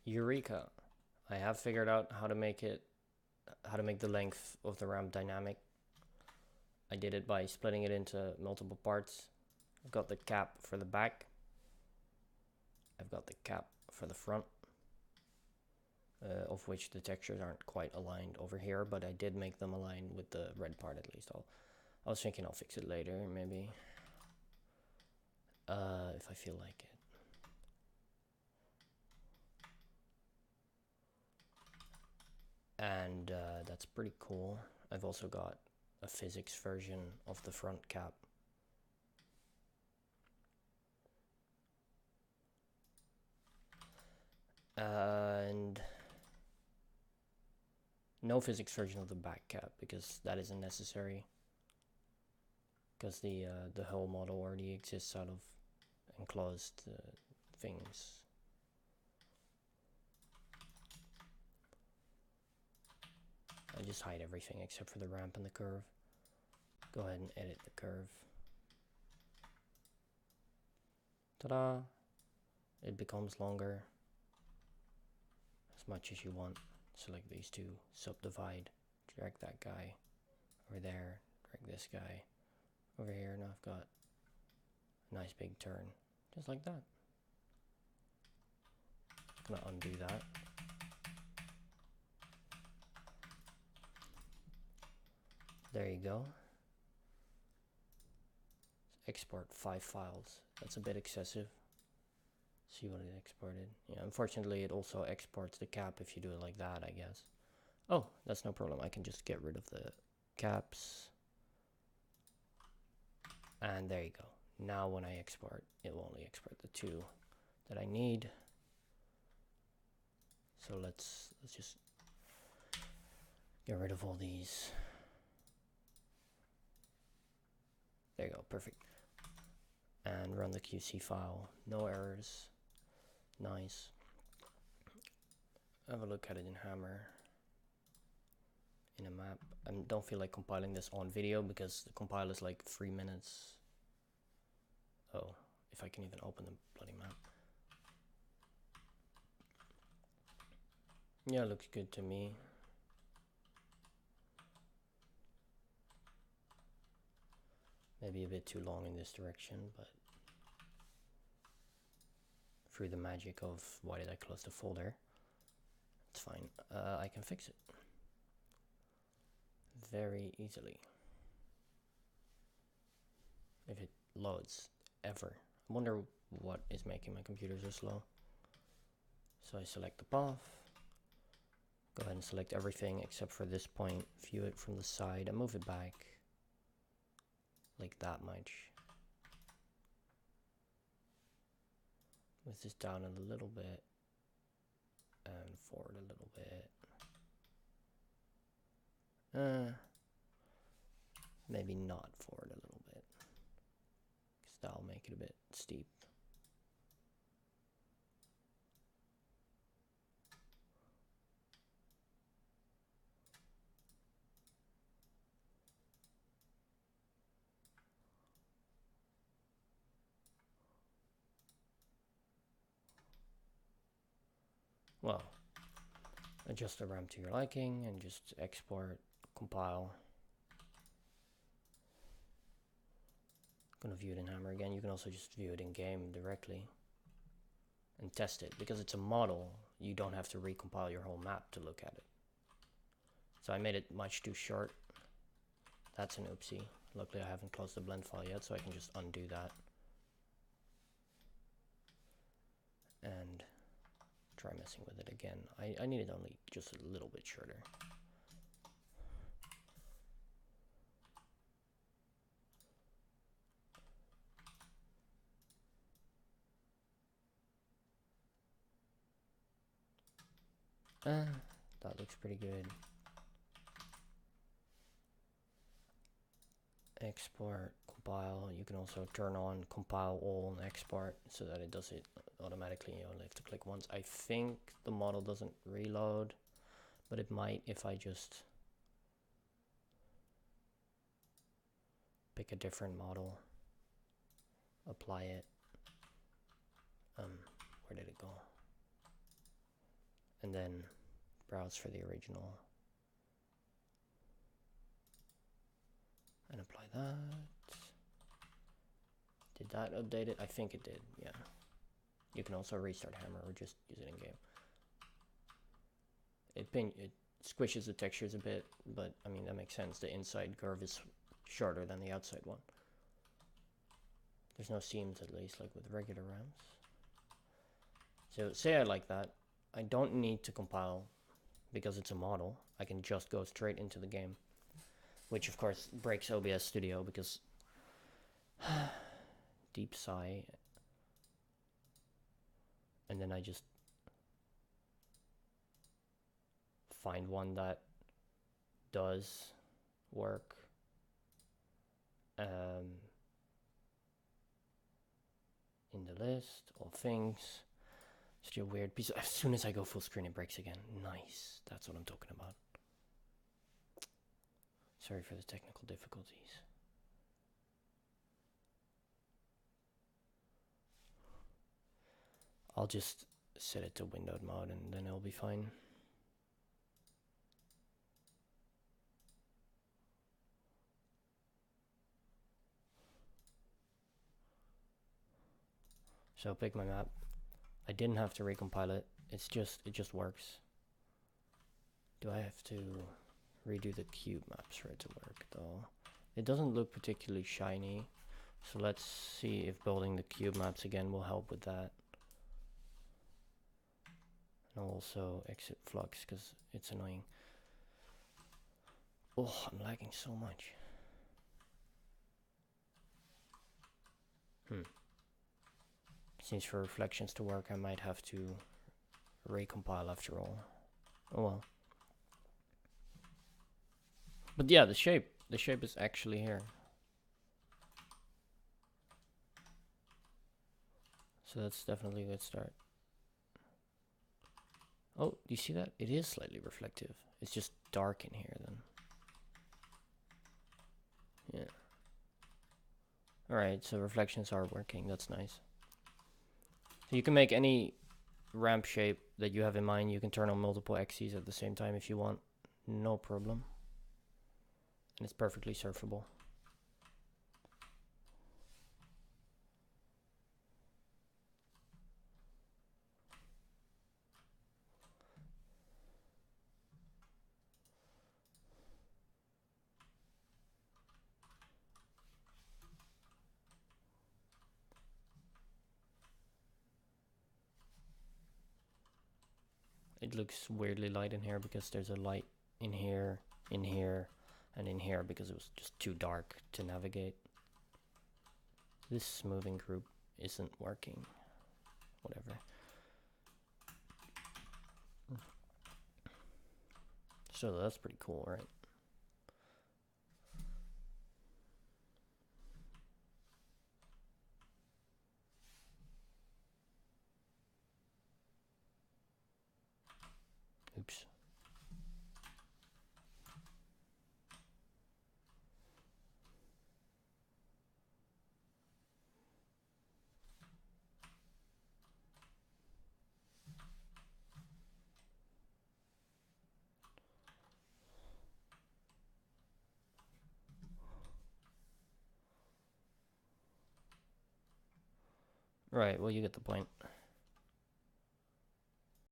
Eureka! I have figured out how to make the length of the ramp dynamic. I did it by splitting it into multiple parts. I've got the cap for the back. I've got the cap for the front, of which the textures aren't quite aligned over here, but I did make them align with the red part at least. I was thinking I'll fix it later, maybe, if I feel like it. And that's pretty cool. I've also got a physics version of the front cap. And no physics version of the back cap because that isn't necessary, because the whole model already exists out of enclosed things. I just hide everything except for the ramp and the curve. Go ahead and edit the curve. Ta-da! It becomes longer as much as you want. Select these two, subdivide, drag that guy over there, drag this guy over here. Now I've got a nice big turn, just like that. I'm gonna undo that. There you go. Export 5 files. That's a bit excessive. See what it exported. Yeah, unfortunately it also exports the cap if you do it like that, I guess. Oh, that's no problem. I can just get rid of the caps. And there you go. Now when I export, it will only export the 2 that I need. So let's just get rid of all these. There you go, perfect. And run the QC file. No errors. Nice. Have a look at it in Hammer. In a map. I don't feel like compiling this on video because the compile is like 3 minutes. Oh, if I can even open the bloody map. Yeah, it looks good to me. Maybe a bit too long in this direction, but through the magic of why did I close the folder, it's fine. I can fix it very easily if it loads ever. I wonder what is making my computer so slow. So I select the path, go ahead and select everything except for this point, view it from the side and move it back like that much. Move this down a little bit and forward a little bit. Maybe not forward a little bit, because that'll make it a bit steep. Well, adjust the ramp to your liking and just export, compile. I'm gonna view it in Hammer again. You can also just view it in game directly and test it. Because it's a model, you don't have to recompile your whole map to look at it. So I made it much too short. That's an oopsie. Luckily I haven't closed the blend file yet, so I can just undo that. And try messing with it again. I need it only just a little bit shorter. That looks pretty good. Export, compile. You can also turn on compile all and export so that it does it automatically. You only have to click once. I think the model doesn't reload, but it might if I just pick a different model, apply it. Where did it go? and then browse for the original and apply that. Did that update it? I think it did, yeah. You can also restart Hammer or just use it in game. It squishes the textures a bit, but I mean that makes sense. The inside curve is shorter than the outside one. There's no seams, at least, like with regular RAMs. So say I like that. I don't need to compile because it's a model. I can just go straight into the game, which of course breaks OBS Studio because deep sigh. And then I just find one that does work. In the list, all things. Such a weird piece. As soon as I go full screen, it breaks again. Nice. That's what I'm talking about. Sorry for the technical difficulties. I'll just set it to windowed mode and then it'll be fine. So pick my map. I didn't have to recompile it. It just works. Do I have to redo the cube maps for it to work though? It doesn't look particularly shiny. So let's see if building the cube maps again will help with that. And I'll also exit Flux because it's annoying. Oh, I'm lagging so much. Seems for reflections to work, I might have to recompile after all. Oh well. But yeah, the shape is actually here. So that's definitely a good start. Oh, do you see that? It is slightly reflective. It's just dark in here then. Yeah. Alright, so reflections are working. That's nice. So you can make any ramp shape that you have in mind. You can turn on multiple axes at the same time if you want. No problem. And it's perfectly surfable. It looks weirdly light in here because there's a light in here, and in here because it was just too dark to navigate. This smoothing group isn't working. Whatever. So that's pretty cool, right? Oops. Right, well, you get the point.